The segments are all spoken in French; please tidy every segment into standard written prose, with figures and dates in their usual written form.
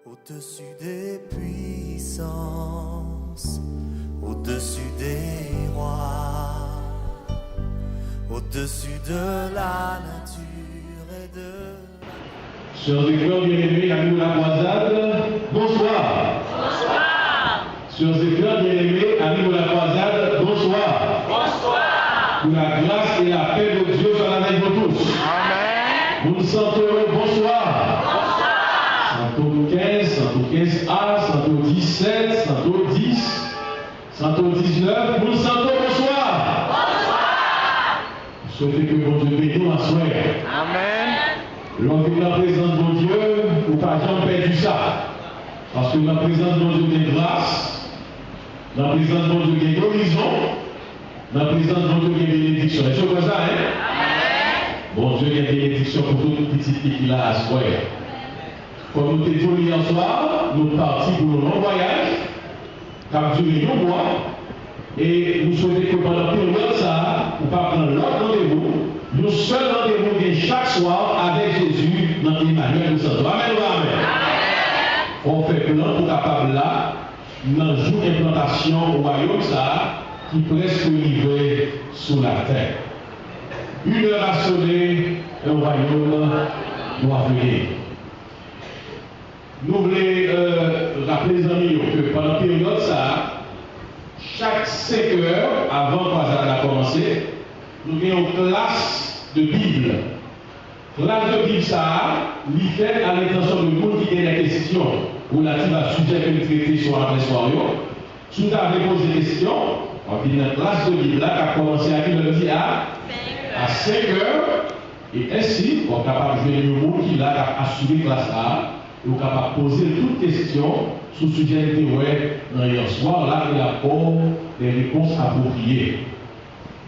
Au-dessus des puissances, au-dessus des rois, au-dessus de la nature et de Chers éclairs bien-aimés, amis de la croisade, bonsoir. Bonsoir. Chers éclairs bien-aimés, amis de la croisade, bonsoir. Bonsoir. Que la grâce et la paix de Dieu soient avec vous tous. Amen. Vous nous sentez bonsoir. Bonsoir. Santo 15, Santo 15A, Santo 17, Santo 10, Santo 19, vous nous sentez bonsoir. Bonsoir. Souhaitez que mon Dieu bénisse la soirée. Amen. Lorsque dans la présence de Dieu, vous n'avez pas perdu ça. Parce que dans la présence de Dieu, il y a grâce. Dans la présence de Dieu, il y a guérison. Dans la présence de Dieu, il y a bénédiction. Est-ce que vous ça, hein? Amen. Bon Dieu, il y a bénédiction pour toute petite qui là à soir. Comme nous t'étions hier soir, nous sommes partis pour un long voyage, qui a duré un mois. Et nous souhaitons que pendant la période ça, nous ne pas prendre l'autre rendez-vous. Nous seul rendez-vous chaque soir avec Jésus dans Emmanuel de Santo. Amen ou Amen. On fait plan pour capable là, dans le jour d'implantation au royaume ça, qui presque livré sous la terre. Une heure a sonné, un royaume doit venir. Nous voulons rappeler les amis que pendant la période ça, chaque 5 heures avant que ça a commencé, nous avons une classe de Bible. Classe de Bible, ça, lui fait à l'intention de monde qui a des questions relatives à sujet que nous traitons sur la soirée. Si vous avez posé des questions, on a une classe de Bible là qui a commencé à lundi à 5 heures. Et ainsi, on est capable de jouer le monde qui a assuré la classe A. Et on est capable de poser toutes questions sur le sujet de dans hier soir, là, il y a des réponses appropriées.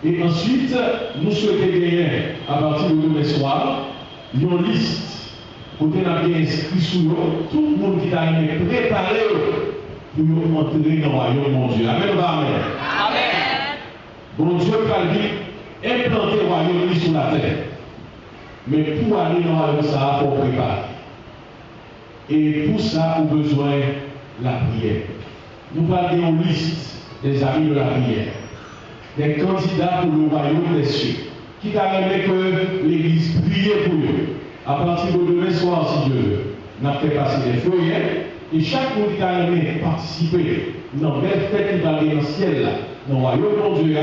Et ensuite, nous souhaitons gagner, à partir de demain soir, une liste pour qu'on ait bien inscrit sur nous, tout le monde qui a été préparé pour nous entrer dans le royaume de mon Dieu. Amen ou Amen. Amen. Bon Dieu va lui implanter le royaume sur la terre. Mais pour aller dans le royaume, ça, il faut préparer. Et pour ça, on a besoin de la prière. Nous parlons d'une liste des amis de la prière, des candidats pour le royaume des cieux, qui t'a aimé que l'Église prie pour eux. À partir de demain soir, si Dieu veut, on a fait passer des feuillets, et chaque monde qui t'a aimé participer dans la belle fête qui va aller dans le ciel, là, dans le royaume de Dieu,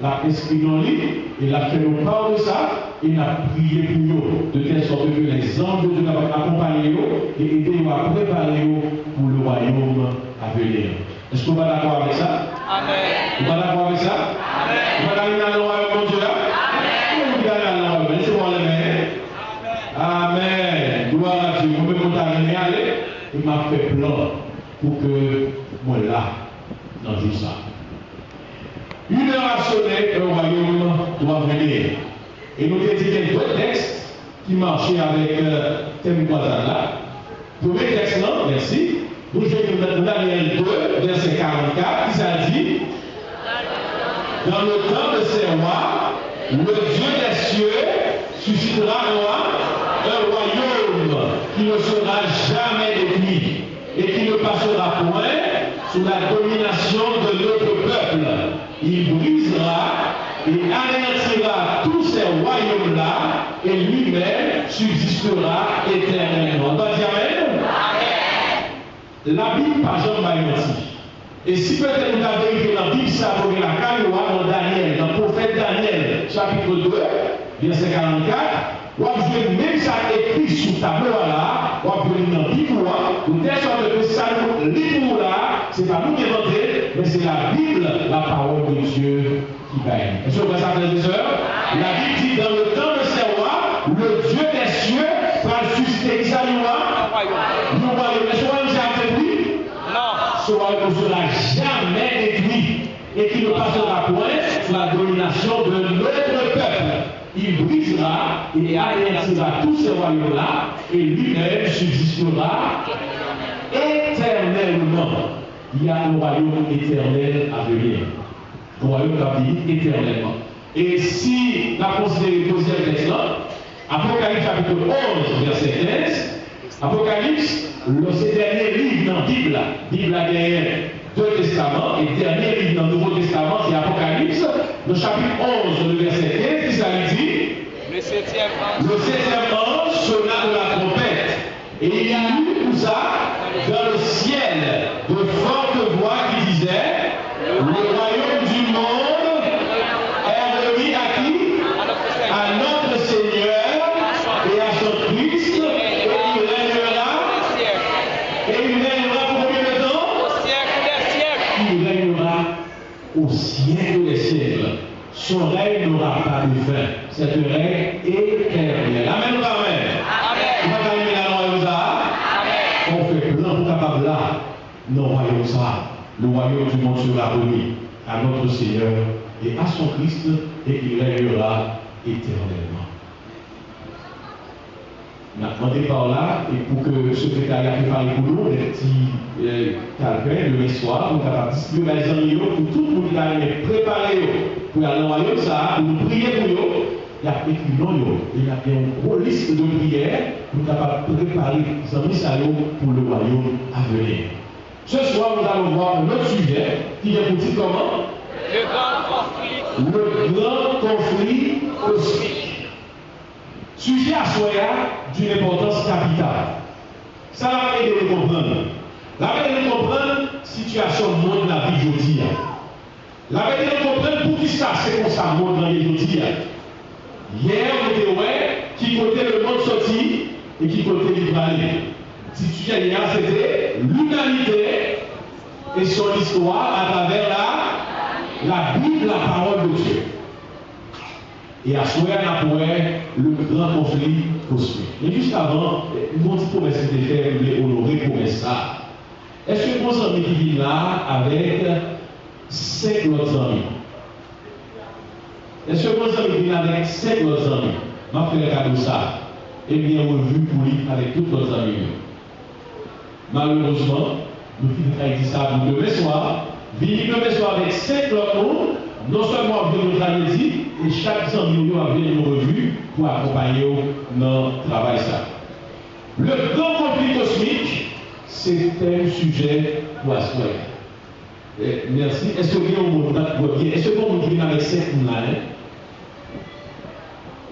l'a inscrit dans lui, et l'a fait nous part de ça, et l'a prié pour eux, de telle sorte que les anges de Dieu vont accompagner eux et aider eux à préparer eux pour le royaume à venir. Est-ce que vous êtes d'accord avec ça? Amen. Vous êtes d'accord avec ça? Amen. Vous êtes d'accord avec le royaume de Dieu là? Amen. Vous êtes d'accord avec le royaume? Laissez-moi les mains. Amen. Gloire à Dieu. Vous me contactez, allez. Il m'a fait plan pour que moi là, dans le jour ça. Une heure a sonné, le royaume doit venir. Et nous avons dit quelques textes qui marchaient avec thème croisade là. Premier texte là, merci. Nous jouons Daniel 2, verset 44, qui ça dit: dans le temps de ces rois, le Dieu des cieux suscitera un royaume qui ne sera jamais détruit et qui ne passera point sous la domination de notre peuple. Il brisera et anéantira tous ces royaumes-là et lui-même subsistera éternellement. On va dire Amen. La Bible, par Jean Maïmati. Et si peut-être vous avez écrit la Bible, ça va la Kaïwa dans Daniel, dans le prophète Daniel, chapitre 2, verset 44, vous avez même ça écrit sous ta tableau là, vous avez dans la Bible, de telle sorte que ça nous livre là, c'est pas nous qui inventons, mais c'est la Bible, la parole de Dieu qui gagne. Est-ce que vous voyez ça, frères et sœurs? La Bible dit dans le temps de ces rois, le Dieu des cieux va susciter Isaïa, nous voyons, est-ce que vous avez détruit? Non. Ce royaume ne sera jamais détruit et qui ne passera point sous la domination de notre peuple. Il brisera et anéantira tous ces royaumes-là et lui-même subsistera éternellement. Il y a un royaume éternel à venir. Un royaume qui vit éternellement. Et si on a considéré le deuxième texte là, Apocalypse chapitre 11, verset 15, Apocalypse, c'est le dernier livre dans la Bible. La Bible a gagné 2 testaments, et le dernier livre dans le Nouveau Testament, c'est Apocalypse, le chapitre 11, le verset 15, qui ça lui dit Le 7e ange sonna de la trompette, et il y a eu tout ça dans le ciel, de fortes voix qui disaient le royaume du monde est remis à qui? À notre Seigneur et à son Christ, et il régnera pour combien de temps? Au siècle des siècles. Il régnera au siècle des siècles. Son règne n'aura pas de fin. Cette règne éternelle. Amen ou amen? Amen. On va gagner la royaume ça. On fait plein pour capable là. Non, royaume ça. Le royaume du monde sera remis à notre Seigneur et à son Christ, et il régnera éternellement. On a demandé par là, et pour que le secrétariat prépare pour nous, des petits calepins demain soir, nous avons distribué les amis pour tout le monde qui a préparé pour aller au royaume, ça, pour nous prier pour eux. Il y a écrit non, il y a une grosse liste de prières pour nous préparer les amis pour le royaume à venir. Ce soir, nous allons voir un autre sujet qui est pour dire comment? Le grand conflit. Le grand conflit cosmique. Sujet à Soya d'une importance capitale. Ça va aider à comprendre. La va aider à comprendre la situation du monde de la vie aujourd'hui. La va aider à comprendre pour qui ça c'est comme ça le monde dans la vie aujourd'hui. Hier, on était ouais, qui côté le monde sorti et qui côté l'Ibrahim. Si tu viens hier, c'était l'humanité et son histoire à travers la Bible, la parole de Dieu. Et à souhait, on a le grand conflit cosmique. Mais juste avant, nous avons dit pour essayer de faire honorer pour ça. Est-ce que vos amis qui viennent là avec 5 autres amis? Est-ce que vos amis viennent avec 5 autres amis? Ma frère cadeau ça. Et bien revu pour lui avec tous nos amis. Malheureusement, nous finissons dit ça pour demain soir. Venez demain soir avec 5 autres monde. Non seulement venir nous trahir, et chaque ami a venir nous revue pour accompagner dans le travail. Le grand conflit cosmique, c'est un sujet pour la soirée. Merci. Est-ce que vous bien? Est-ce que vous venez avec 5 là?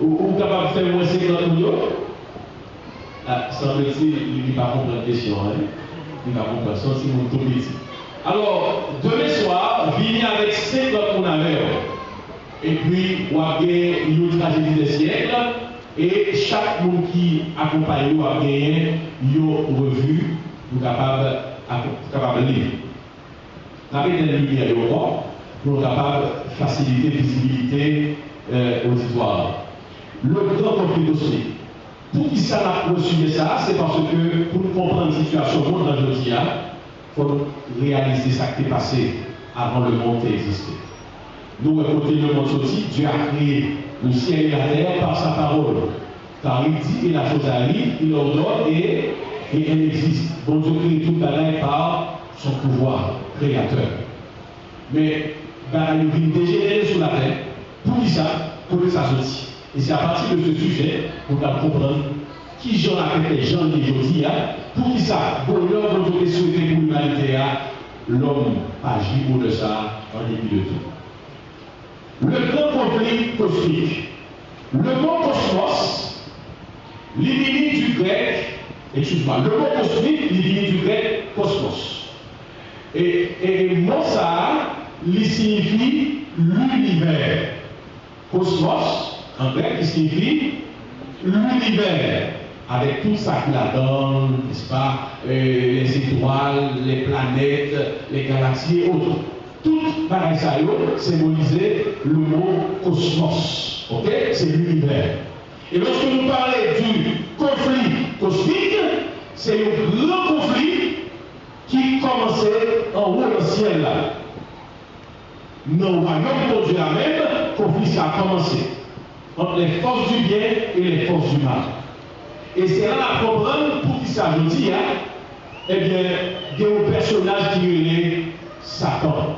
Ou capable de faire moins 50 millions? Semble-t-il, il ne va pas comprendre la question. Il ne va pas comprendre ça si vous tombez ici. Alors, demain soir, venez avec 5 autres qu'on avait. Et puis, on a gagné une tragédie des siècles. Et chaque monde qui accompagne nous a gagné une revue pour capable de lire. On a des lumières pour capable de faciliter la visibilité auditoire. Le grand conflit cosmique. Pour qui ça a reçu ça, c'est parce que pour nous comprendre la situation au monde d'aujourd'hui, il faut réaliser ce qui est passé avant le monde d'exister. Nous, côté le monde sorti, Dieu a créé le ciel et la terre par sa parole. Car il dit que la chose arrive, il ordonne et elle existe. Bon Dieu crée tout le par son pouvoir créateur. Mais il vient dégénérer sur la terre. Pour qui ça? Pour que ça sortit. Et c'est à partir de ce sujet qu'on va comprendre qui j'en appelle les gens qui aujourd'hui, pour qui ça, bonheur dont on est souhaité pour l'humanité, l'homme agit pour de ça en dépit de tout. Le grand conflit cosmique. Le mot cosmos, l'idée du grec, excuse-moi, le mot cosmique, l'idée du grec cosmos. Et mot ça, il signifie l'univers. Cosmos, en grec, qui signifie l'univers, avec tout ça qu'il a dans, n'est-ce pas, les étoiles, les planètes, les galaxies et autres. Tout pareil ça symbolisait le mot cosmos. Ok? C'est l'univers. Et lorsque nous parlons du conflit cosmique, c'est le grand conflit qui commençait en haut dans le ciel là. Non, royaume de Dieu la même, conflit ça a commencé entre les forces du bien et les forces du mal. Et c'est là à comprendre pour qui ça veut dire, eh bien, il y a un personnage qui est Satan.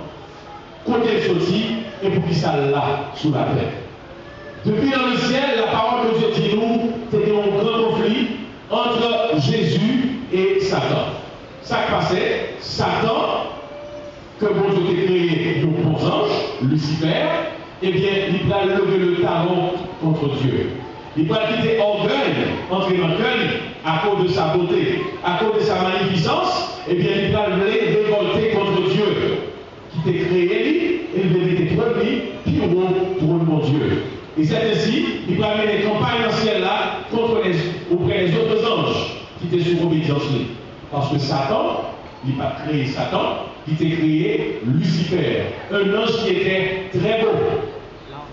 Côté sorti, et pour qui ça là, sous la terre. Depuis dans le ciel, la parole de Dieu dit nous, c'était un grand conflit entre Jésus Satan. Ça qui passait, Satan, que bon Dieu a créé de bons anges, Lucifer, eh bien, il va lever le talon contre Dieu. Il va quitter orgueil, entrer dans le cœur, à cause de sa beauté, à cause de sa magnificence, eh bien, il va les révolter contre Dieu, qui t'a créé, lui, et il va mettre lui, puis pour mon Dieu. Et c'est ainsi, il va mener une campagne dans ce ciel-là auprès des autres anges qui étaient sous obéissance. Parce que Satan, il n'a pas créé Satan, il t'a créé Lucifer, un ange qui était très beau.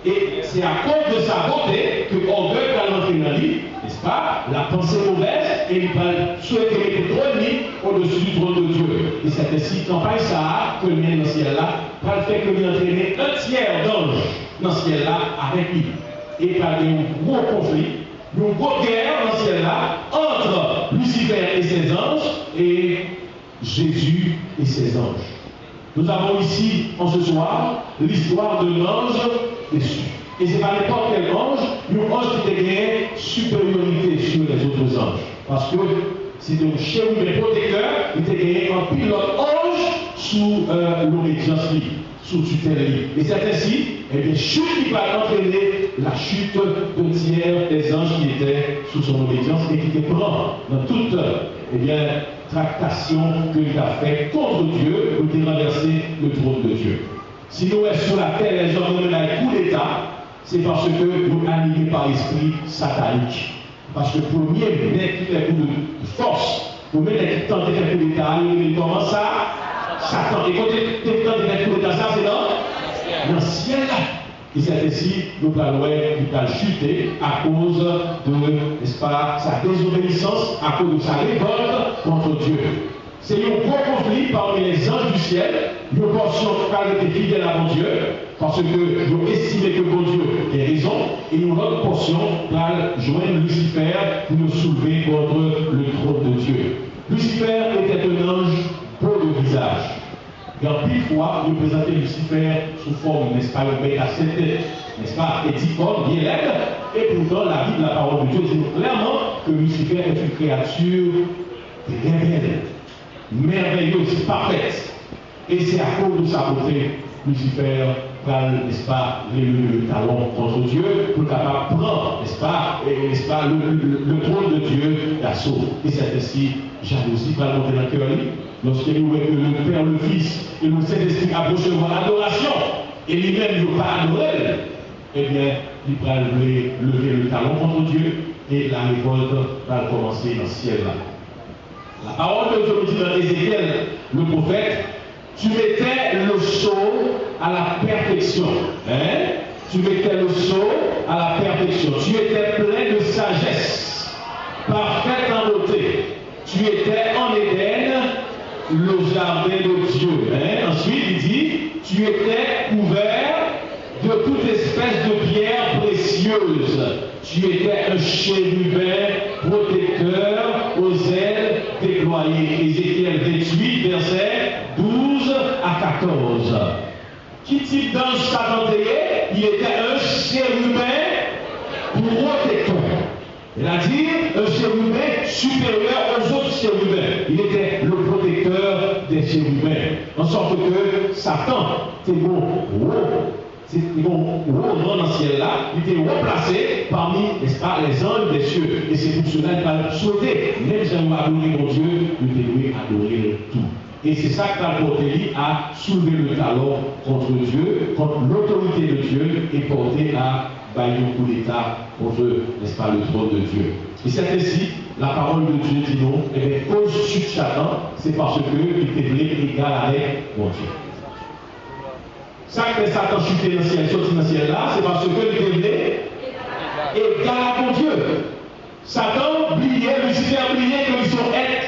Et c'est à cause de sa beauté que orgueil va l'entrer dans lui, n'est-ce pas? La pensée mauvaise, et il va souhaiter mettre trône au-dessus du trône de Dieu. Et c'est ainsi, campagne ça, que le mien dans ce ciel-là, va le faire que lui entraîner un tiers d'anges dans ce ciel-là avec lui. Et par un gros conflit, une grosse guerre dans ce ciel-là entre Lucifer et ses anges et Jésus et ses anges. Nous avons ici, en ce soir, l'histoire de l'ange déçu. Et ce n'est pas n'importe quel ange, un ange qui a gagné supériorité sur les autres anges. Parce que c'était un chérubin protecteur, il a gagné un pilote ange sous l'obédience, sous tutelle. Et c'est ainsi, eh bien, chute qui va entraîner la chute de tiers des anges qui étaient sous son obédience et qui étaient prêts dans toute tractation qu'il a fait contre Dieu pour renverser le trône de Dieu. Si nous sommes sur la terre, les hommes ont un coup d'État, c'est parce que nous sommes animés par l'esprit satanique. Parce que pour mieux mettre qui fait coup de force, pour mieux qui tente de faire coup d'État, il commence ça, Satan. Et quand tu tentes de faire coup d'État, ça c'est dans le ciel là. Et c'est ainsi, nous allons chuter à cause de, n'est-ce pas, sa désobéissance, à cause de sa révolte contre Dieu. C'est un gros conflit parmi les anges du ciel, une portion qui était fidèle à mon Dieu, parce que nous estimons que mon Dieu a raison, et une autre portion va joindre Lucifer pour nous soulever contre le trône de Dieu. Lucifer était un ange beau de visage. Dans pile fois, nous présentons Lucifer sous forme, n'est-ce pas, le bec à 7 têtes, n'est-ce pas, étiforme, bien laide, et pourtant la Bible, la parole de Dieu dit clairement que Lucifer est une créature très belle, merveilleuse, parfaite. Et c'est à cause de sa beauté, Lucifer va, n'est-ce pas, le talon contre Dieu pour capable prendre, n'est-ce pas, le trône de Dieu d'assaut. Et c'est ainsi, jalousie va monter dans le cœur. Lorsqu'il nous voit que le Père, le Fils et le Saint-Esprit approchent de l'adoration, et lui-même ne pas adorer, eh bien, il va lever le talon contre Dieu, et la révolte va commencer dans ce ciel-là. La parole de Dieu nous dit dans Ézéchiel, le prophète, tu mettais le sceau à la perfection. Hein? Tu mettais le sceau à la perfection. Tu étais plein de sagesse, parfaite en beauté. Tu étais en Éden, le jardin de Dieu. Hein? Ensuite, il dit, tu étais couvert de toute espèce de pierres précieuses. Tu étais un chérubin protecteur aux ailes déployées. Ézéchiel 28, verset 12 à 14. Qui type d'ange Satan était? Il était un chérubin protecteur. Il a dit un chérubin supérieur aux autres chérubins. Il était le protecteur des chérubins. En sorte que Satan était bon. C'était bon dans le ciel-là, il était replacé parmi, n'est-ce pas, les anges des cieux. Et c'est pour cela qu'il va souhaiter, même si on va adorer mon Dieu, il devait adorer tout. Et c'est ça qui va porter à soulever le talon contre Dieu, contre l'autorité de Dieu, et porter à bailler un coup d'État contre, n'est-ce pas, le trône de Dieu. Et c'est ainsi, la parole de Dieu dit non, et bien, cause chute Satan, c'est parce qu'il était égal avec mon Dieu. Ça que Satan chuté dans le ciel, sorti dans le ciel là, c'est parce que il était égal à mon Dieu. Satan oubliait, Lucifer oubliait qu'ils sont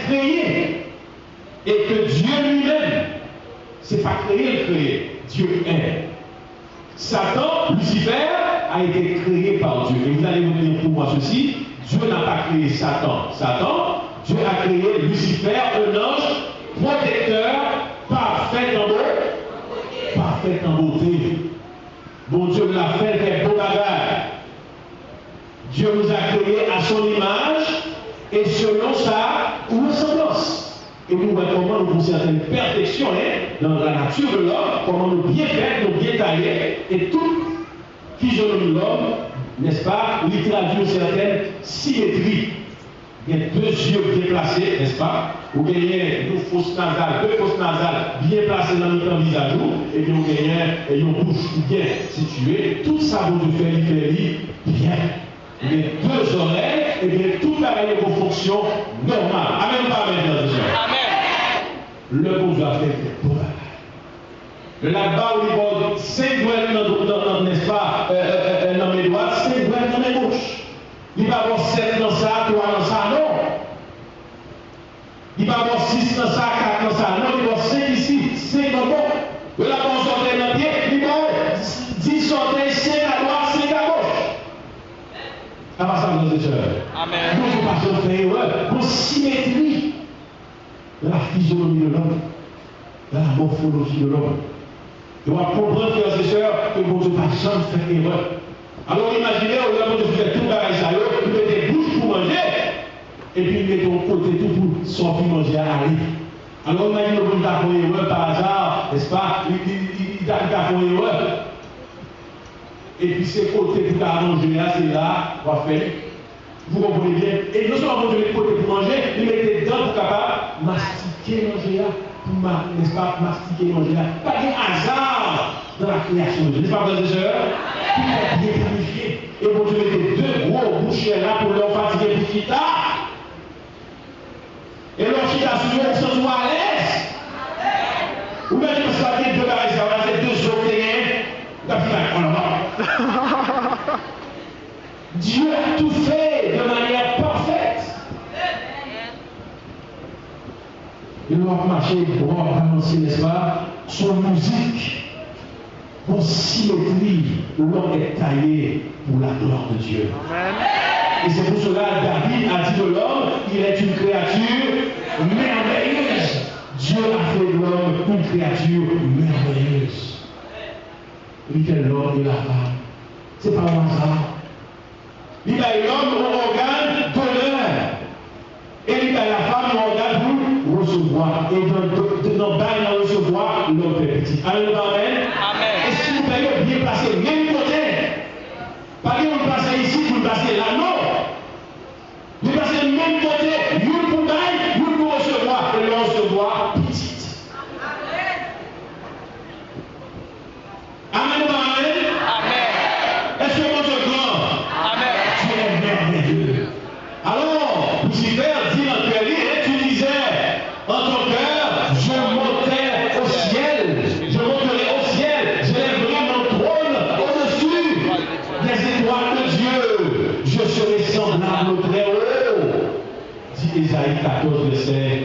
créés. Et que Dieu lui-même, c'est pas créé, Dieu est. Satan, Lucifer, a été créé par Dieu. Et vous allez me dire pour moi ceci, Dieu n'a pas créé Satan. Dieu a créé Lucifer, un ange protecteur, parfait en beauté. Bon Dieu l'a fait des beaux bagages. Dieu nous a créés à son image et selon sa ressemblance. Et nous voyons comment nous avons certaines perfections dans la nature de l'homme, comment nous bien faire, nous bien tailler, et toute physionomie de l'homme, n'est-ce pas, il traduit certaines symétries. Il y a deux yeux bien placés, n'est-ce pas? Vous gagnez deux fausses nasales bien placées dans notre visage, et puis vous gagnez une bouche bien située. Tout ça, vous fait bien. Il y a deux oreilles, et bien tout pareil vos fonctions normales. Amen, pas amen, frères et sœurs. Amen. Le bon doit faire pour la là-bas, au niveau 5 doigts, n'est-ce pas, dans mes doigts, 5 doigts dans mes gauches. Il va y avoir 7 dans ça, 3 dans ça, non. Il va y avoir 6 dans ça, 4 dans ça, non. Il va y avoir 5 ici, 5 dans l'autre. De là, on sortait dans le pied, il va y avoir 10 sorties, 5 à droite, 5 à gauche. Avant ça, mes sœurs. Amen. Nous ne passons pas faire erreur. Pour symétrie de la physionomie de l'homme, de la morphologie de l'homme. Et on va comprendre, frères et sœurs, que bon Dieu ne va jamais faire erreur. Alors imaginez, au lieu de faire tout pareil, ça, il met des bouches pour manger, et puis il met ton côté tout pour sortir manger à aller. Alors imaginez, vous avez fait erreur par hasard, n'est-ce pas? Il a fait erreur. Et puis ces côtés pour manger, c'est là, on va faire. Vous comprenez bien? Et non seulement vous mettez côté pour manger, il mettez dedans pour capable mastiquer manger là, pour n'est-ce pas, mastiquer manger là. Pas de hasard dans la création de Dieu. N'est-ce pas, frères et sœurs? Tout est bien planifié. Et vous mettez deux gros bouchées là pour leur fatiguer pour quitter. Et leur quitter sur eux, ils se trouvent à l'aise. Ou même parce que ça vient de la réserve, c'est deux océans, la Dieu a tout fait de manière parfaite. Il doit marcher droit, balancer, n'est-ce pas, son musique. Pour symétrie, l'homme est taillé pour la gloire de Dieu. Amen. Et c'est pour cela que David a dit de l'homme, il est une créature merveilleuse. Dieu a fait de l'homme une créature merveilleuse. Il fait l'homme et la femme. C'est pas un hasard. Il a l'homme au organe d'honneur. Et il a la femme au organe pour recevoir. Et dans le recevoir, l'homme est petit. Amen. Amen. Et si vous payez bien placé, même côté, pas que vous placez ici, vous placez là, non. Vous placez même côté, une pour bailler, une pour recevoir, et le recevoir petite. Amen. Est-ce que mon Dieu est grand? Amen. Dieu est merveilleux. Alors, Lucifer dit dans le livre, et tu disais, en ton cœur, je montais au ciel, je monterai au ciel, je lèverai mon trône au-dessus des étoiles de Dieu, je serai semblable au très haut. Dit Ésaïe 14, versets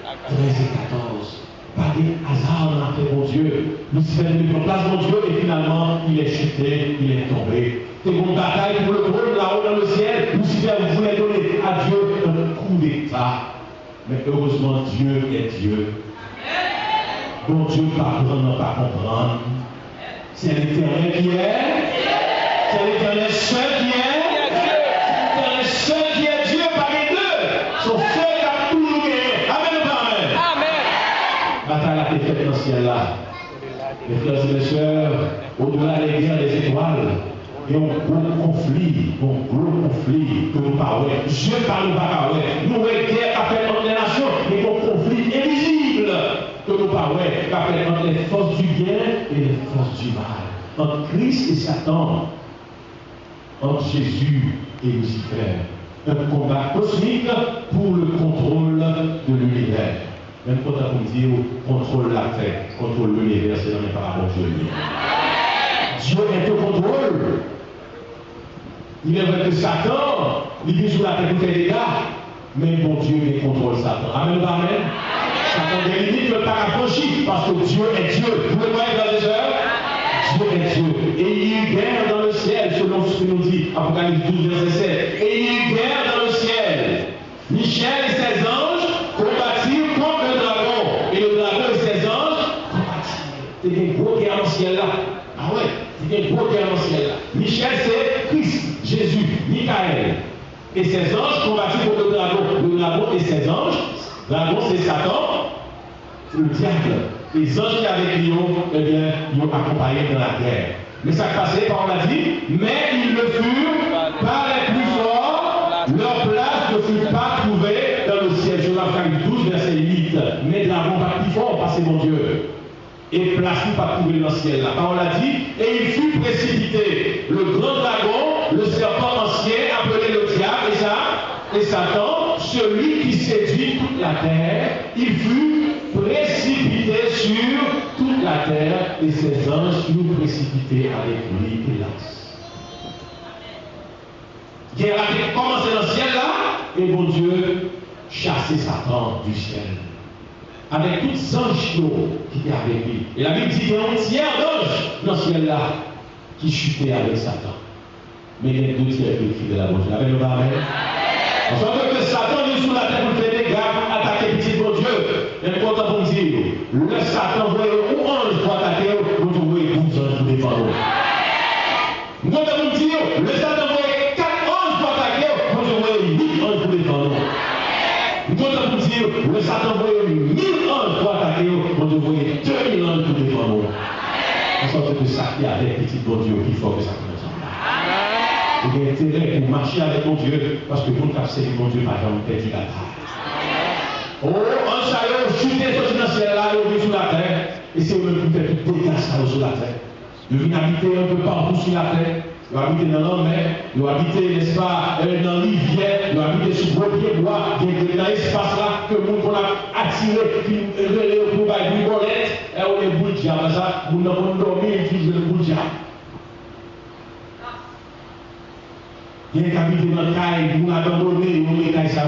13 et 14. Pas des hasards dans fait mon Dieu. Lucifer met en place mon Dieu et finalement il est chuté, il est tombé. C'est une bataille pour le trône là-haut dans le ciel. Lucifer voulait donner à Dieu un coup d'état. Mais heureusement Dieu est Dieu. Bon Dieu pas comprendre, pas comprendre. C'est l'Éternel qui est. C'est l'Éternel seul qui est. C'est l'Éternel seul qui est Dieu parmi deux. Son seul qui a tout gagné. Amen ou pas amen? Amen. Bataille a été faite dans ce ciel-là. Mes frères et mes sœurs, au-delà des guerres des étoiles, il y a un gros conflit que nous parlons. Dieu parle pas parler. Nous avons une guerre qui a fait entre les nations, mais un conflit invisible que nous parlons, qui a fait entre les forces du bien et les forces du mal. Entre Christ et Satan, entre Jésus et Lucifer. Un combat cosmique pour le contrôle de l'univers. Même quand on dit contrôle la terre, contrôle l'univers, c'est dans les paraboles de Dieu. Dieu est au contrôle. Il est vrai que Satan, il vit sous la terre pour faire des gars, mais bon Dieu il contrôle Satan. Amen ou amen? Satan des limites ne peut pas franchir parce que Dieu est Dieu. Vous le voyez dans les heures? Dieu est Dieu. Et il y a une guerre dans le ciel, selon ce que nous dit Apocalypse 12, verset 7. Et il y a une guerre dans le ciel. Michel et ses anges combattirent contre le dragon. Et le dragon et ses anges combattirent. C'est une grosse guerre dans le ciel là. Ah ouais, c'est une grosse guerre dans le ciel là. Michel c'est Christ, Jésus, Michael. Et ses anges combattirent contre le dragon. Le dragon et ses anges. Le dragon c'est Satan. le diable. Les anges qui avaient avec Lyon, eh bien, ils ont accompagné dans la guerre. Mais ça passait, par on a dit, mais ils le furent par les plus forts, leur place ne fut pas trouvée dans le ciel. Sur l'Apocalypse 12, verset 8. Mais dragons pas plus fort, parce que mon Dieu. Et place ne pas trouvé dans le ciel. La parole a dit, et il fut précipité. Le grand dragon, le serpent ancien, appelé le diable, et Satan, celui qui séduit toute la terre, il fut précipité sur toute la terre, et ses anges furent précipités avec lui, hélas. Guerre a commencé dans le ciel là, et mon Dieu chassait Satan du ciel. Avec tous les anges qui étaient avec lui. Et la Bible dit qu'il y a un tiers d'anges dans le ciel là qui chutaient avec Satan. Mais il y a deux tiers qui de la bonne. Avec le barrel. En sorte que Satan vient sous la terre pour faire des gars pour attaquer petit bon Dieu. Et nous comptons pour dire, le Satan voyait un ange pour attaquer, nous voyons 12 anges pour défendre. Nous comptons pour dire, le Satan voyait 4 anges pour attaquer, nous voyons 8 anges pour défendre. Nous comptons pour dire, le Satan voyait 1000 anges pour attaquer, nous voyons 2000 anges pour défendre. En sorte que ça qui est avec petit bon Dieu, il faut que ça commence. Il y a intérêt pour marcher avec mon Dieu, parce que vous ne savez que mon Dieu n'a jamais perdu la bataille. Oh, en chariot, chuter sur le ciel là, il est sur la terre, et c'est eux qui fait tout dégâts sur la terre. Ils viennent habiter un peu partout sur la terre. Ils vont habiter dans la mer, ils vont habiter, n'est-ce pas, dans la rivière, ils vont habiter sur le pied bois, dans l'espace là, que le monde a attiré, puis relève pour une bolette, et on est bout de diable, ça, nous n'avons pas dormi, et puis le bout de diable. Il y a des habitants dans le caille, nous avons abandonné, nous avons ça,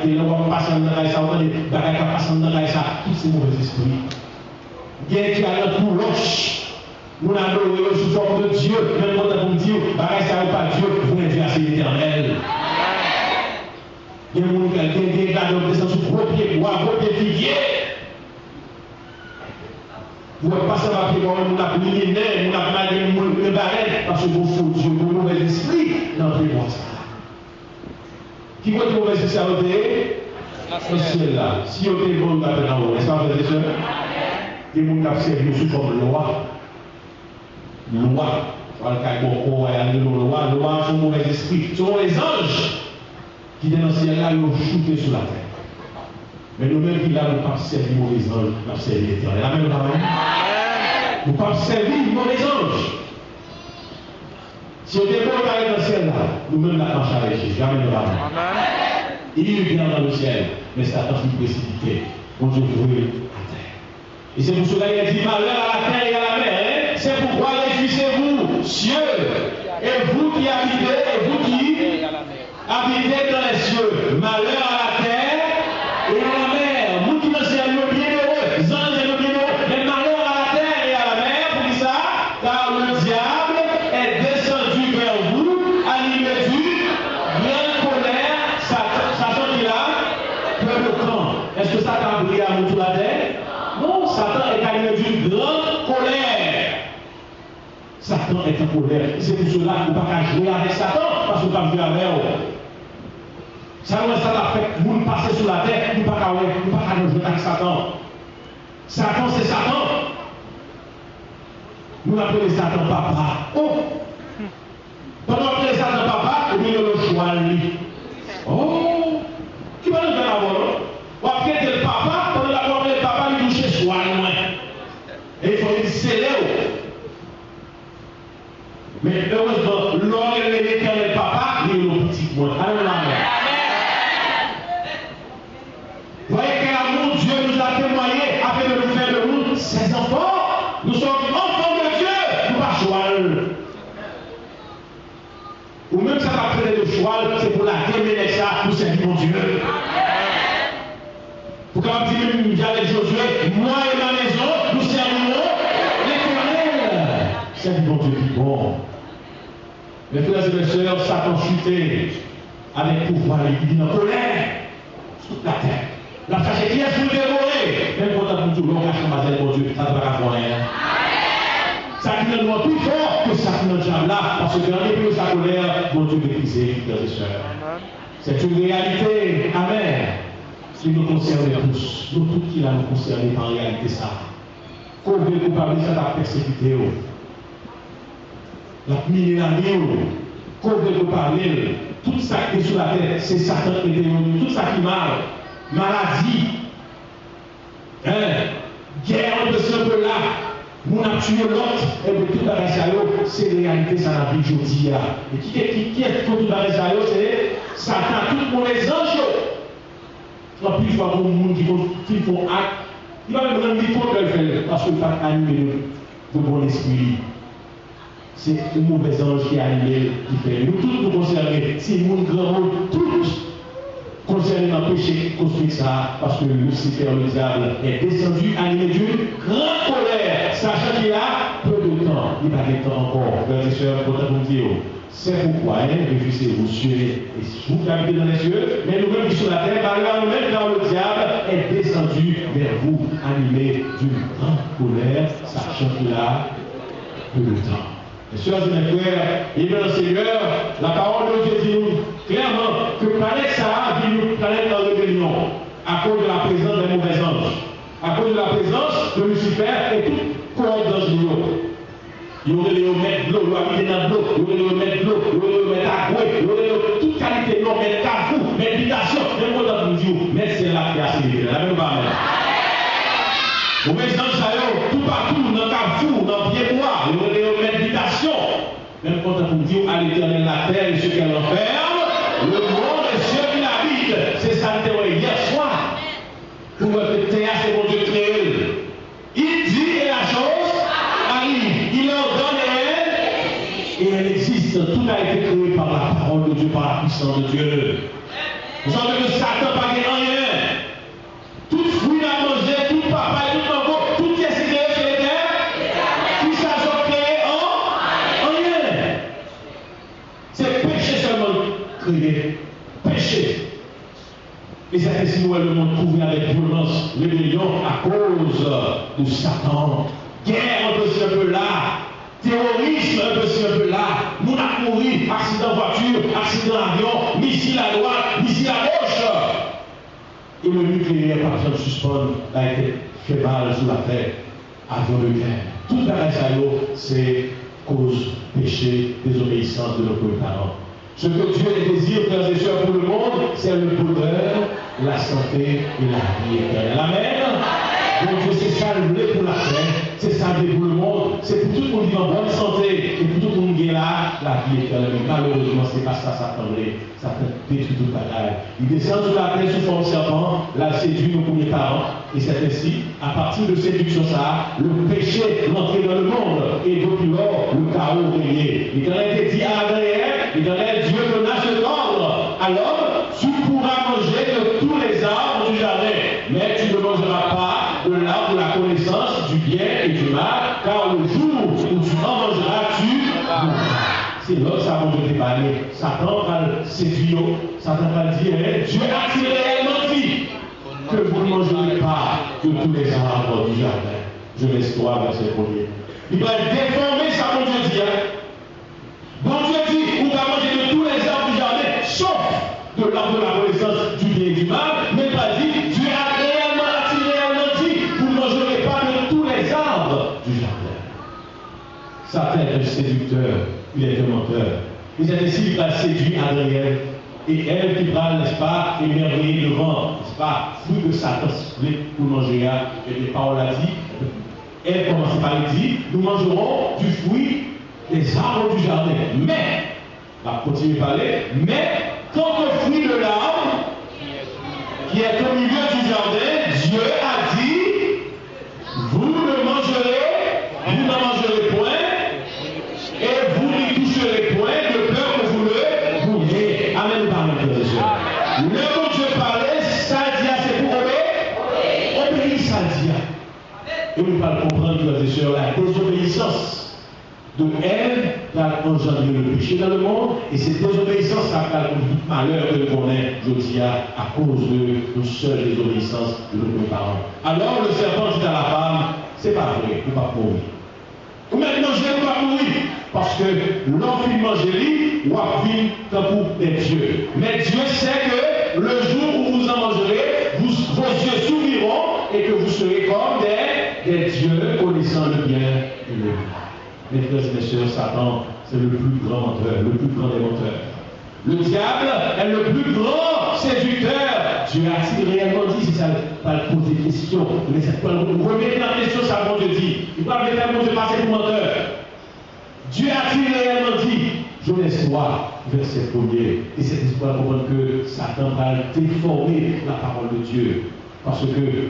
nous avons passé dans le caille, ça, nous avons passé dans le caille, ça, tous ces mauvais esprits. Il y a des qui ont tout roche. Nous avons sous forme de Dieu, même quand on dit, ça n'est pas Dieu, vous n'êtes pas l'éternel. Il y a des gens qui descendent sur gros pieds bois, gros pieds figuiers. Vous ne pouvez pas savoir que nous avons millénaire, nous avons mal de barrette, parce que vous faux Dieu, vous mauvais esprit dans le monde. Qui voit le mauvais esprit à l'autre? Le ciel là. Si vous êtes bon, vous avez un n'est-ce pas, frères et sœurs? Des gens qui ont servi sous forme de loi. Loi. Loi sont mauvais esprits. Ce sont les anges qui étaient dans le ciel là, ils ont shooté sur la terre. Mais nous-mêmes qui là, nous ne pouvons pas servir les mauvais anges, nous pouvons servir l'éternel. Amen, amen. Nous ne pouvons pas servir les mauvais anges. Si on est bon dans le ciel là, nous-mêmes la marche avec Jésus. Amen, amen. Il vient dans le ciel, mais Satan fut précipité. Mon Dieu voué à terre. Et c'est pour cela qu'il a dit malheur à la terre et à la mer. C'est pourquoi réjouissez-vous, cieux, et vous qui habitez, et vous qui habitez dans les cieux. Malheur à la terre et à la mer. Vous qui dans le ciel, le bienheureux, anges et le bienheureux. Mais malheur à la terre et à la mer, pour dire ça, car le diable est descendu vers vous, animé d'une grande colère, sachant qu'il a peu de temps. Est-ce que ça t'a brillé à nous tout la terre? Non, Satan est animé d'une grande colère. Satan est en colère. C'est pour cela qu'on ne peut pas jouer avec Satan, parce qu'on ne peut pas jouer avec eux. Ça a fait que vous passez sur la terre, nous ne pouvons pas jouer avec Satan. Satan, c'est Satan. Nous l'appelons Satan papa. Oh! Pendant qu'on appelle Satan papa, il y a le choix lui. Oh! Qui va nous faire avoir? On va prêter le papa, pendant la porte le papa, il touche soi loin. Et il faut qu'il célèbre. Mais heureusement, l'homme est l'éternel papa, il est le petit moi. Alléluia. Voyez quel amour Dieu nous a témoigné afin de nous faire de nous ses enfants. Nous sommes enfants de Dieu, nous pas choix. Ou même ça va prendre le choix, c'est pour la déménager ça, nous servir mon Dieu. Pour qu'on dise, j'allais Josué, moi et ma maison, nous servirons l'éternel. C'est mon Dieu qui est bon. Mes frères et mes sœurs, Satan chuté avec pouvoir, il dit dans colère sur toute la terre. La chercher qui est pour le dévorer. Même quand on a tout l'on cache mon Dieu, ça ne va pas avoir rien. Ça qui est le plus fort que ça qui est le diable là, parce que dans les plus sa colère, mon Dieu méprisé, frères et sœurs. C'est une réalité. Amen. qui nous concerne tous. Nous tous qui nous concernés en réalité ça. Combien de coupables ça t'a persécuté? La mine la vie, combien de coupables, tout ça qui est sur la terre, c'est Satan qui est démon, tout ça qui mal, maladie, guerre entre ce peuple-là. Nous avons tué l'autre, et puis tout le reste, c'est la réalité, ça la vie aujourd'hui. Et qui est tout le reste, c'est Satan, tous les anges. En plus, il y a des gens qui font acte, il va même rendre compte de le faire, parce qu'il n'a pas animé de bon esprit. C'est un mauvais ange qui a animé, qui fait. Nous tous nous concernés, c'est mon grand monde, tous concernés dans le péché cosmique, ça, parce que Lucifer, le diable, est descendu, animé d'une grande colère, sachant qu'il a peu de temps, il n'a pas de temps encore. Frères et sœurs, pour vous dire, c'est pourquoi, réfléchissez-vous sur et vous qui habitez dans les cieux, mais nous-mêmes qui sommes sur la terre, alors nous-mêmes, quand le diable est descendu vers vous, animé d'une grande colère, sachant qu'il a peu de temps. Mes sœurs et mes frères, et bien le Seigneur, la parole de Dieu dit nous clairement que planète Sahara vit une planète en rébellion à cause de la présence des mauvais anges, à cause de la présence de Lucifer et toute cohorte d'anges. Il y aurait les mettre de l'eau, il y aurait dans l'eau, il y aurait les mettre de l'eau, il y aurait les mettre à couer, il y aurait toute qualité de l'eau, mettre cafou, mettre habitation, même moi dans le jour, mais c'est là qui a célébré, la même pas même. Mauvais anges, ça y est, tout partout, dans le cafou, dans le pied bois, il y aurait les mettre habitation. Même quand on dit à l'éternel la terre et ce qu'elle enferme, le monde et ceux qui l'habitent. C'est ça le théorie hier soir. Pour que Théa, c'est mon Dieu créé. Il dit et la chose arrive. Il ordonne et elle existe. Tout a été créé par la parole de Dieu, par la puissance de Dieu. Vous savez que Satan n'a pas gagné rien. Tout fruit à manger, tout papa, tout maman, tout qui est créé sur les terres, tout ça soit créé en rien. C'est péché seulement créé. Péché. Et c'est ainsi que le monde trouvé avec violence, rébellion à cause de Satan. Guerre un peu ci, un peu là. Terrorisme un peu ci, un peu là. Nous avons mouru, accident voiture, accident avion, missile à droite, missile à gauche. Et le nucléaire, par exemple, suspend, a été fait mal sous la terre. Avion de guerre. Tout le reste, c'est cause, péché, désobéissance de nos parents. Ce que Dieu désire, frères et sœurs, pour le monde, c'est le bonheur, la santé et la vie éternelle. Amen. Donc Dieu, c'est ça le voulait pour la terre, c'est ça le voulait pour le monde, c'est pour tout le monde vivre en bonne santé, et pour tout le monde qui est là, la vie éternelle. Mais malheureusement, c'est pas ça, ça tendrait, ça peut détruire tout le bagaille. Il descend sur la terre sous forme de serpent, l'a séduit nos premiers parents, et c'est ainsi, à partir de séduction ça, le péché rentré dans le monde, et depuis lors, le chaos régné. Il en a été dit à Adam et Ève, il en a Dieu donna ce ordre à l'homme, tu pourras manger de tous les arbres du jardin, mais tu ne mangeras pas de l'arbre de la connaissance du bien et du mal, car le jour où tu en mangeras, tu mourras. C'est là que ça va te déballer. Satan va le séduire, Satan va dire, Dieu a-t-il réellement dit que vous ne mangerez pas de tous les arbres du jardin? Genèse 3, verset 1er. Il va déformer ça, mon Dieu dit. Bon Dieu dit, vous allez manger de tous les arbres du jardin, sauf de l'arbre de la connaissance du bien et du mal, mais pas dit, Dieu a réellement dit, vous ne mangerez pas de tous les arbres du jardin. Satan est un séducteur, il est un menteur. Et c'est ainsi qu'il va séduire Adam et Ève. Et elle qui va, n'est-ce pas, émerveiller devant, n'est-ce pas, fruit de Satan, pour manger, et les paroles a dit, elle commence par dire, nous mangerons du fruit des arbres du jardin. Mais, on va continuer à parler, mais quand le fruit de l'arbre, qui est au milieu du jardin, Dieu a dit, vous ne mangerez, vous n'en mangerez point, et vous n'y toucherez point, de peur que vous le mouriez. Amen, par frères et sœurs. Le mot Dieu parlait, ça dit, c'est pour obéir. Obéir, ça dit. Et nous allons comprendre, frères et sœurs, la désobéissance de Ève va engendrer le péché dans le monde, et cette désobéissance va conduire tout malheur que l'on connaît aujourd'hui à cause de nos seule désobéissance de nos parents. Alors le serpent dit à la femme, c'est pas vrai, vous ne pouvez pas mourir. Ou maintenant je ne vais pas mourir, parce que l'enfant manger lui, ou a vu comme pour des dieux. Mais Dieu sait que le jour où vous en mangerez, vos yeux s'ouvriront et que vous serez comme des dieux connaissant le bien et le mal. Mes frères et mes sœurs, Satan, c'est le plus grand menteur, le plus grand des menteurs. Le diable est le plus grand séducteur. Dieu a-t-il réellement dit? C'est ça, pas poser des questions. Remettez en question ça, bon Dieu dit. Il ne va pas faire mon Dieu passer pour menteur. Dieu a-t-il réellement dit? Genèse 3, verset 1er. Et c'est pour comprendre que Satan va déformer la parole de Dieu. Parce que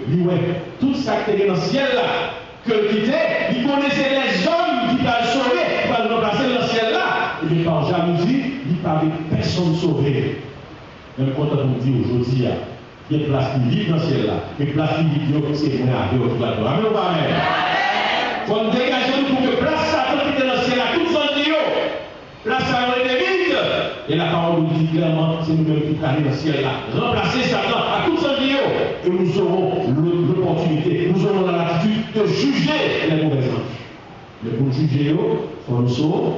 lui, ouais, tout ça qui était dans le ciel là, que quittait, il connaissait les hommes qui va le sauver, qui va le remplacer dans le ciel là. Et par jalousie, il parlait personne sauvé. Même quand on dit aujourd'hui, il y a une place qui vit dans le ciel là, et place qui vit, c'est moi à Dieu, amen ou pas amen? Il faut nous dégager pour que place Satan qui était dans le ciel là, tout son Dieu, place Satan était vide. Et la parole nous dit clairement, c'est nous-mêmes qui allons dans le ciel là. Remplacer Satan à tout son Dieu. Et nous aurons l'opportunité, nous aurons la latitude de juger les mauvais anges. Mais pour juger, il faut nous sauver.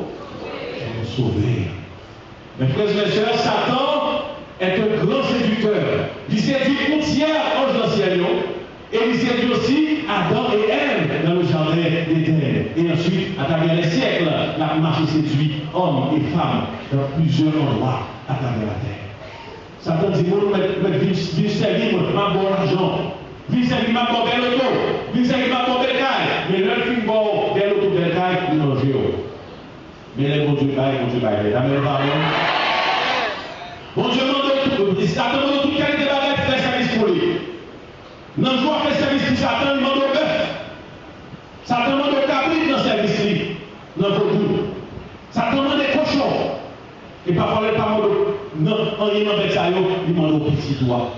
Mes frères et mes sœurs, Satan est un grand séducteur. Il séduit un tiers ange dans le ciel. Et il séduit aussi Adam et Ève dans le jardin d'Éden. Et ensuite, à travers les siècles, la marche séduit hommes et femmes dans plusieurs endroits à travers la terre. Satan dit, moi, viens servir, ma bon argent. Viens servir ma bonne belle auto. Viens servir ma bonne belle caille. Mais leur film bon, belle auto, belle caille, il mange. Mais les bon Dieu baille, amen, amen. Bon Dieu demande tout, Satan demande toute qualité de bagage pour faire service pour lui. Dans le jour où fait service pour Satan, il demande au bœuf. Satan demande au cabrit dans le service, dans le vaudou. Satan demande des cochons. Et parfois, les parents non, en rien avec ça, il demande au petit doigt.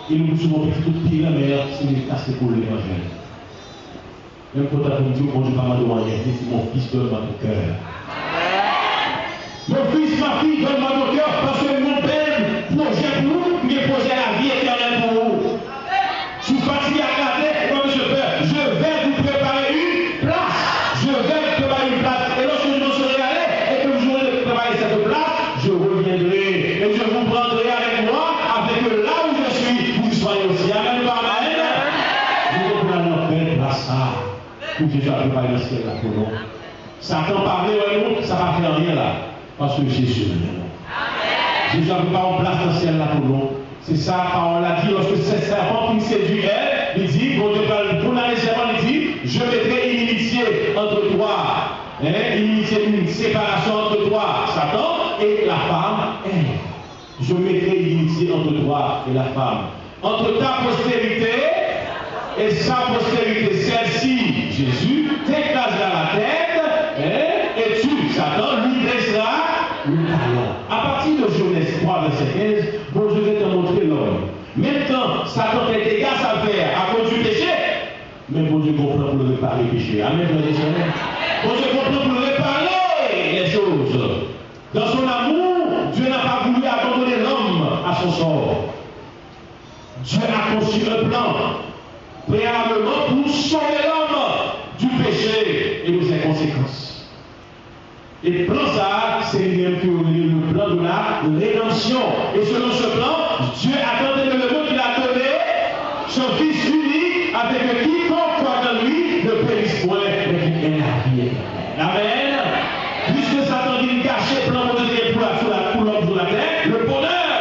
Il nous dit, mon petit tout pire, la mère, c'est une casse pour l'évangile. Même quand on dit, bon Dieu, pas mal de moyens, c'est mon fils, donne-moi ton cœur. Mon fils, ma fille, donne-moi ton cœur, parce que mon père, projet pour vous, mais projet la vie éternelle pour vous. Je suis fatigué à regarder, comme je fais, je vais vous préparer une place. Je vais vous préparer une place. Et lorsque je me serai allé, et que vous aurez préparé cette place, je reviendrai. Et je vous prendrai avec moi, avec là où je suis, vous soyez aussi. Amen, amen. Vous reprenez notre belle place, pour Jésus a préparé le ciel là pour nous. Satan parlait avec nous, ça ne va faire rien là. Parce que Jésus est là. Jésus a préparé une place dans le ciel là pour nous. C'est ça, la parole a dit, lorsque c'est serpent qui séduit elle, il dit, bon Dieu, pour la serpent, il dit, je mettrai une inimitié entre toi, une séparation entre toi, Satan, et la femme, elle. Je mettrai une inimitié entre toi et la femme. Entre ta postérité et sa postérité, celle-ci, Jésus, t'écrasera la tête, et tu, Satan, lui dressera le talon. À partir de Genèse 3, verset 15, bon Dieu va te montrer l'homme. Maintenant, Satan est égal à faire à cause du péché, mais bon Dieu comprend pour le réparer le péché. Amen, frères et sœurs. Bon Dieu comprend pour le réparer les choses. Dans son amour, Dieu n'a pas voulu abandonner l'homme à son sort. Dieu a conçu un plan préalablement pour sauver l'homme du péché et de ses conséquences. Et le plan ça, c'est le plan de la rédemption. Et selon ce plan, Dieu a tenté de le monde qu'il a donné son Fils unique, avec quiconque croit en lui ne périsse point, mais qu'il ait la vie éternelle. Amen. Puisque Satan dit cacher le plan de Dieu pour l'homme sur la terre, le bonheur,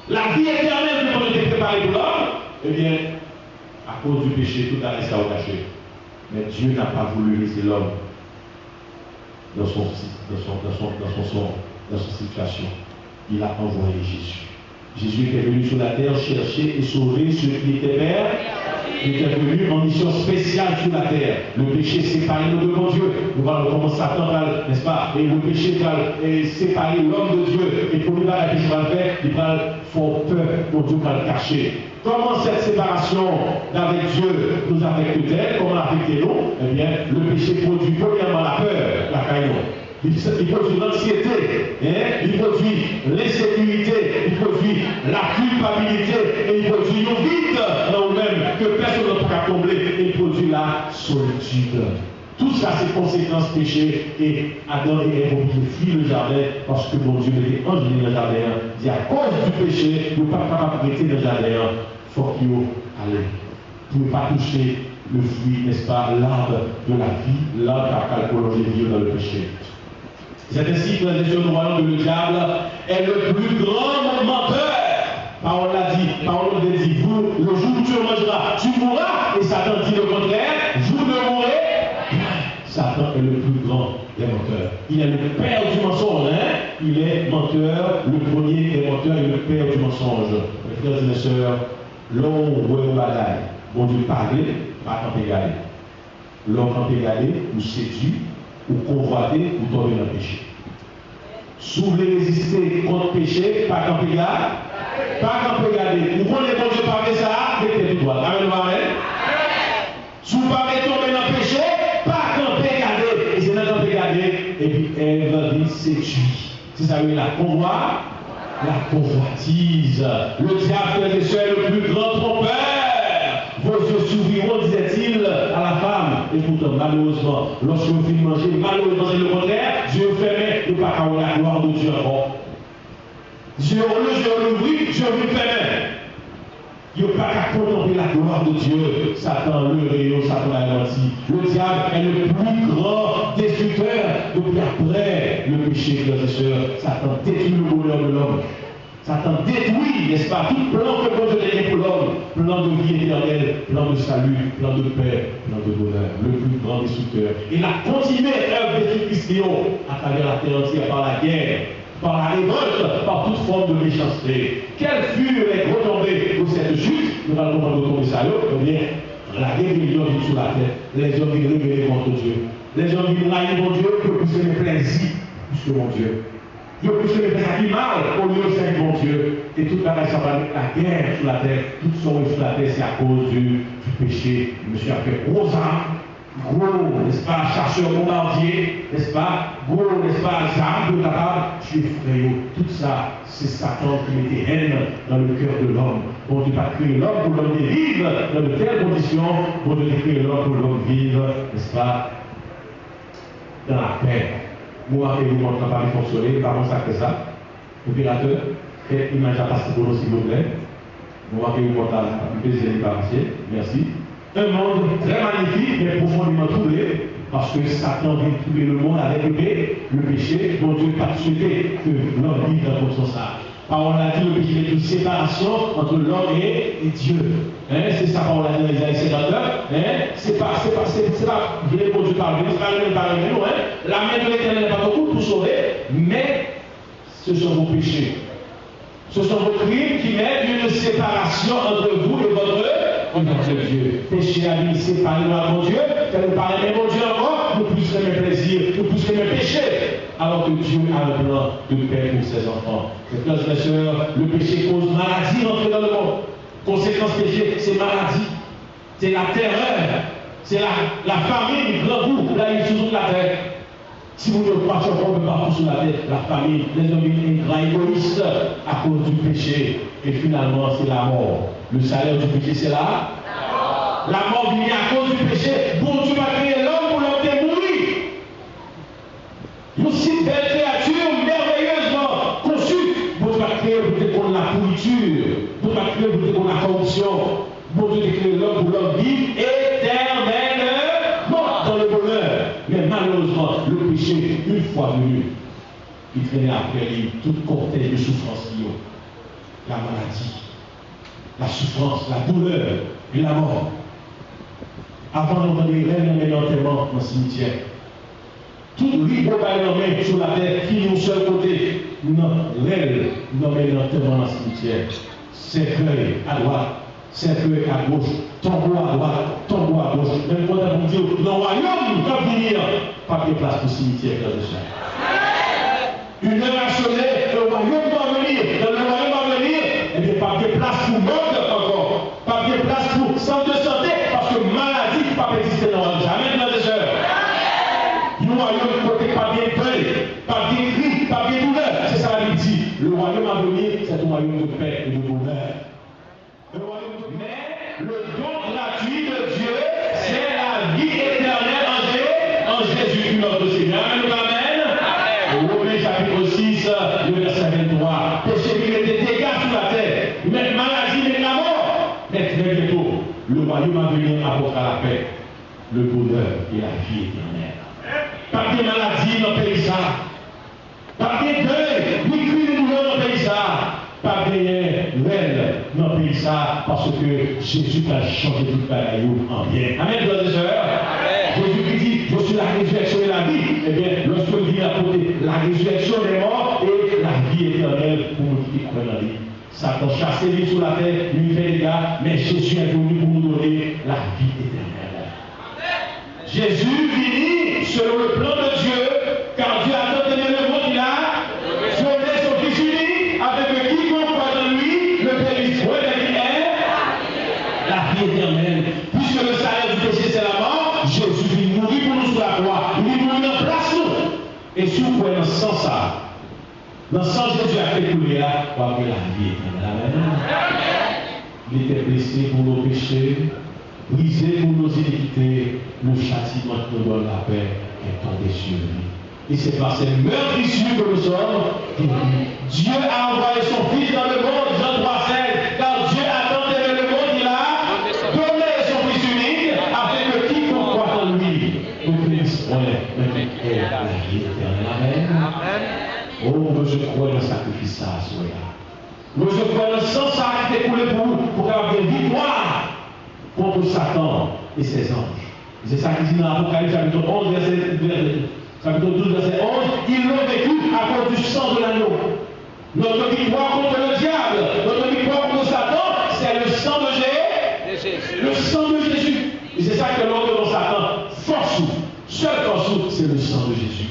la vie éternelle que Dieu a préparée pour l'homme, eh bien, à cause du péché, tout a resté au caché. Mais Dieu n'a pas voulu laisser l'homme dans son situation. Il a envoyé Jésus. Jésus était venu sur la terre chercher et sauver ceux qui étaient perdus. Il était venu en mission spéciale sur la terre. Le péché séparait nous de mon Dieu. Nous voyons comment Satan va, n'est-ce pas? Et le péché va séparer l'homme de Dieu. Et pour lui, la péché va le faire, il va faire peur pour Dieu va le cacher. Comment cette séparation d'avec Dieu nous affecte-t-elle? Comment affecte-t-elle? Eh bien, le péché produit premièrement la peur, la caillon. Il produit l'anxiété, il produit l'insécurité, il produit la culpabilité, et il produit le vide dans nous-mêmes que personne ne peut combler, et il produit la solitude. Tout ça, c'est conséquence péché. Et Adam et Ève ont fui le jardin parce que mon Dieu était enlevé dans le jardin. Il dit à cause du péché, vous ne pouvez pas prêter dans le jardin. Il faut qu'il aille. Vous ne pouvez pas toucher le fruit, n'est-ce pas, l'arbre de la vie, l'arbre qui a prolongé Dieu dans le péché. C'est ainsi que nous voyons que le diable est le plus grand menteur. Parole l'a dit, parole l'a dit, vous, le jour où tu mangeras, tu mourras. Et Satan dit le contraire, vous ne mourrez. Satan est le plus grand des menteurs. Il est le père du mensonge, hein? Il est menteur, le premier des menteurs et le père du mensonge. Mes frères et mes sœurs, l'homme ou bagaille, bon Dieu parler, pas quand égaler. L'homme quand égaler, ou séduit, ou convoiter, ou tomber dans le péché. Si vous voulez résister contre le péché, pas quand égaler, pas quand égaler. Vous voulez bon Dieu parler ça, mettez tout droit. Amen, amen. Si vous ne pouvez tomber dans le péché, pas quand égaler. Et c'est dans le péché, et puis elle vient séduire. C'est ça, la convoitise. Le diable, est le plus grand trompeur. Vos yeux s'ouvriront, disait-il à la femme. Et pourtant, malheureusement, lorsque vous finissez de manger, malheureusement, c'est le contraire, Dieu fermé, et pas qu'à la gloire de Dieu encore. Dieu l'ouvrit, Dieu vous fermé. Il n'y a pas qu'à contempler la gloire de Dieu. Satan, le rayon, Satan a menti. Le diable est le plus grand destructeur. Depuis après le péché, frères et sœurs, Satan détruit le bonheur de l'homme. Satan détruit, n'est-ce pas, tout plan que Dieu a pour l'homme. Plan de vie éternelle, plan de salut, plan de paix, plan de bonheur. Le plus grand destructeur. Il a continué l'œuvre des Christians à travers la terre entière par la guerre, par la révolte, par toute forme de méchanceté. Quelles furent les retombées de cette chute? Nous allons comprendre retombées ça, eh bien, la rébellion vient sur la terre. Les hommes viennent révéler contre Dieu. Les hommes viennent railler mon Dieu que plus les plaisir, plus que mon Dieu. Dieu plus que les plaisirs mal au lieu de servir mon Dieu. Et toute la nation va la guerre sur la terre, tout son sur la terre, c'est à cause du péché. Monsieur a fait gros âmes. Gros, n'est-ce pas, chasseur bombardier, n'est-ce pas, gros, n'est-ce pas, armes de capable, tu es frérot. Tout ça, c'est Satan qui mettait haine dans le cœur de l'homme. Bon Dieu pas créé l'homme pour l'homme vive dans de telles conditions, bon Dieu a créé l'homme pour l'homme vive, n'est-ce pas, dans la paix. Moi, et vous montrez pas les fonctionner, par contre, ça fait ça. Opérateur, faites image à passer pour nous, s'il vous plaît. Moi, et vous montrez la plaisir de passer. Merci. Un monde très magnifique, mais profondément troublé, parce que Satan vient trouver le monde avec le péché, dont Dieu n'a pas souhaité que l'homme vive dans son sens. Parole a dit le péché est une séparation entre l'homme et Dieu. C'est ça, parole a dit dans Isaïe 59. C'est pas, je l'ai pour Dieu parler, c'est pas le parler, nous. La main de l'Éternel n'est pas beaucoup pour sauver, mais ce sont vos péchés. Ce sont vos crimes qui mettent une séparation entre vous et votre Dieu. Péché a dit séparer-nous à mon Dieu, faire nous parler de mon Dieu encore, nous plus que mes plaisirs, nous plus que mes péchés. Alors que Dieu a un plan de paix pour ses enfants. Mes frères et sœurs, le péché cause maladie rentrée dans le monde. Conséquence péché, c'est maladie, c'est la terreur, c'est la famine, grand goût, là il sur la terre. Si vous ne marchez pas partout sur la terre, la famille, les hommes ingrats, égoïstes à cause du péché. Et finalement, c'est la mort. Le salaire du péché, c'est là. La mort vient à cause du péché. Bon Dieu va créer l'homme pour l'homme mourir. Une si belle créature, merveilleusement conçue. Bon Dieu va créer pour la pourriture. Bon Dieu va créer pour la corruption. Bon Dieu va créer l'homme pour l'homme vivre éternellement dans le bonheur. Mais malheureusement, le péché, une fois venu, il traînait après lui tout cortège de souffrance liée. La maladie, la souffrance, la douleur et la mort. Avant d'entendre les rêves, on met l'enterrement dans le cimetière. Tout libre main sur la terre, finit au seul côté. Non, rêve, on met l'enterrement dans le cimetière. Cercueil à droite, cercueil à gauche, tombeau à droite, tombeau à gauche. Même quand on dit, dans le royaume, quand venir, pas de place pour le cimetière, frères et sœurs. Une heure a sonné, le royaume va venir. Dans le royaume va venir, et bien pas de place pour mort encore. Pas de place pour centre de santé, parce que maladie ne peut pas exister dans le royaume. Jamais, frères et sœurs. Le royaume côté pas bien peur, pas bien cri, pas bien douleur. C'est ça la Bible dit. Le royaume à venir, c'est un royaume de paix et de bonheur. Mais le don gratuit de Dieu, c'est la vie éternelle en le royaume à venir apportera la paix, le bonheur et la vie éternelle. Pas de maladie dans le pays ça. Pas de deuil, ni crime de douleur dans le pays ça. Pas de réel dans le pays ça, parce que Jésus a changé toute la vie en bien. Amen, frères et sœurs. Jésus qui dit, je suis la résurrection et la vie. Eh bien, lorsque il vient apporter la résurrection des morts et la vie éternelle pour nous qui croient dans lui. Satan chasse lui sur la terre, lui fait des gars, mais Jésus est venu pour nous donner la vie éternelle. Jésus vit selon le plan de Dieu, car Dieu a tant aimé le monde qu'il a donné son Fils unique, avec quiconque croit en lui, le périsse point, mais qui est la vie éternelle. Puisque le salaire du péché c'est la mort, Jésus vit mourir pour nous sur la croix. Il vit mourir en place nous. Et si vous pouvez dans ce sens ça, dans ce sens Jésus a fait couler là, pour avoir la vie éternelle. Amen. Il était blessé pour nos péchés, brisé pour nos iniquités, le châtiment qui nous donne la paix est tombé sur lui. Et c'est par ces meurtrissures que nous sommes guéris. Dieu a envoyé son Fils dans le monde, Jean 3,16, car Dieu a tant aimé le monde qu'il a donné son Fils unique, afin que quiconque croit en lui ne périsse point, mais qu'il ait la vie éternelle. Amen. Oh, je crois dans le sacrifice ça, je crois dans le sang ça qui est coulé pour avoir une victoire contre Satan et ses anges. C'est ça qui dit dans l'Apocalypse chapitre 11, chapitre 12, verset 11, ils l'ont vécu à cause du sang de l'agneau. Notre victoire contre le diable, notre victoire contre Satan, c'est le sang de Jésus. Le sang de Jésus. Et c'est ça que l'on dans Satan. Force, seule force, c'est le sang de Jésus.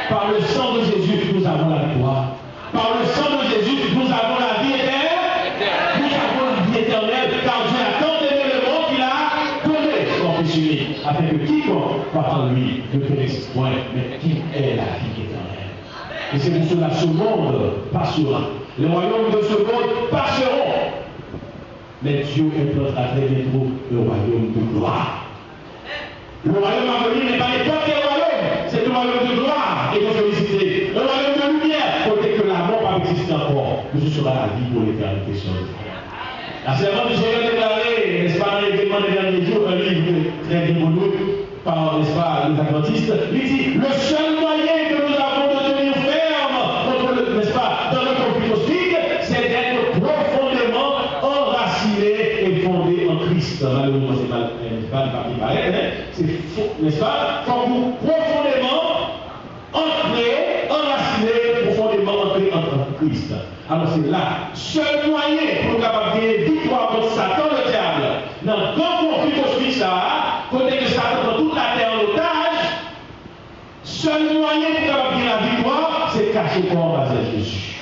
Par le sang de Jésus, nous avons la victoire. Par le sang de Jésus, nous avons la vie éternelle. Nous avons la vie éternelle, car Dieu a tant aimé le monde qu'il a donné son Fils unique, afin que quiconque croit en lui ne périsse point, mais qui est la vie éternelle. Et c'est pour cela que ce monde passera. Les royaumes de ce monde passeront. Mais Dieu implantera très bientôt le royaume de gloire. Le royaume à venir n'est pas n'importe quel royaume, c'est le royaume de gloire et de félicité. Le royaume de lumière, côté que la mort va exister encore, mais ce sera la vie pour l'éternité seule. La servante du Seigneur déclaré, n'est-ce pas, dans l'événement des derniers jours, un livre très bien connu par, n'est-ce pas, les adventistes, il dit le seul moyen que nous avons de tenir ferme contre le, n'est-ce pas, dans le conflit cosmique, c'est d'être profondément enraciné et fondé en Christ. Malheureusement, c'est pas le pareil, c'est faux, n'est-ce pas? Faut vous profondément entrer, enraciné, profondément entrer en Christ. Alors c'est là, seul moyen pour nous capables de gagner victoire contre Satan le diable. Dans le grand conflit cosmique, ça, côté que Satan prend toute la terre en otage, seul moyen pour capable de gagner la victoire, c'est cacher corps à Jésus.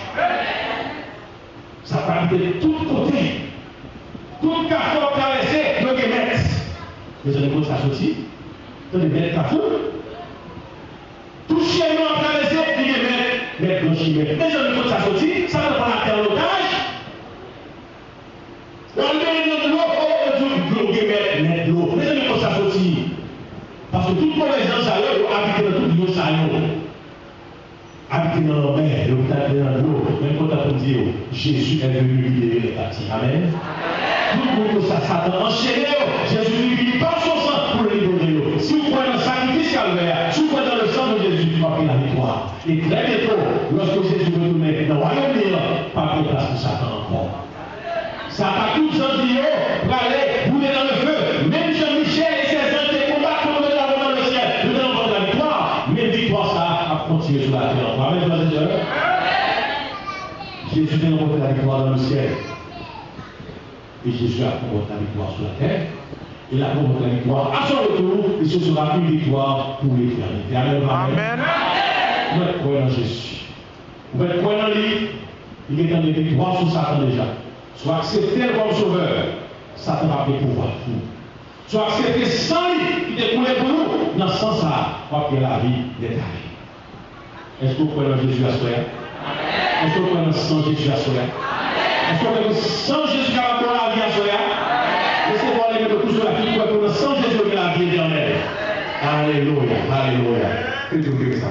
Ça va de tous côtés. Tout carrefour traversé, le guémet. Vous allez voir ça aussi. Vous allez mettre carrefour. Tout chemin traversé, le guémet. Mettre le chemin. Mais je ne peux pas sortir, ça ne prend la terre en otage. On met de l'eau, le guémet, mettre l'eau. Mais je ne peux pas sortir. Parce que toute mauvaise gens, ça y est, habiter dans toute l'eau, ça y est. Habiter dans la mer, dans l'eau, même quand on dit Jésus est venu libérer les captifs. Amen. Tout le monde ça, Satan enchaîné, Jésus lui par son sang pour le libérer. Si vous prenez le sacrifice calvaire, si vous prenez le sang de Jésus, tu vas prendre la victoire. Et très bientôt, lorsque Jésus veut tourner dans le royaume de Dieu, pas de place pour Satan encore. Satan, tout ça dit, pour aller bouler dans le feu. Même Jean-Michel et ses anges qui combattent pour venir dans le ciel, nous allons prendre la victoire. Mais victoire, ça a continué sur la terre. Amen, frères et sœurs. Jésus vient remporter la victoire dans le ciel. Et Jésus a remporté la victoire sur la terre. Il a remporté la victoire à son retour. Et ce sera une victoire pour l'éternité. Amen. Amen. Vous êtes croyant en Jésus. Vous êtes croyant en lui. Il est dans des victoires sur Satan déjà. Soit accepté comme sauveur. Satan va avoir pouvoir pour vous. Soit accepté sans lui. Il est coulé pour nous. Dans ce sens-là, on va faire la vie d'éternité. Est-ce que vous croyez en Jésus à soi? Est-ce que vous croyez en sang Jésus à soi? Est-ce que vous croyez sans Jésus qui a la vie à soi? Laissez-moi aller de tout cela qui croit que sans Jésus qui a la vie éternelle. Alléluia, alléluia. Que Dieu vous bénisse.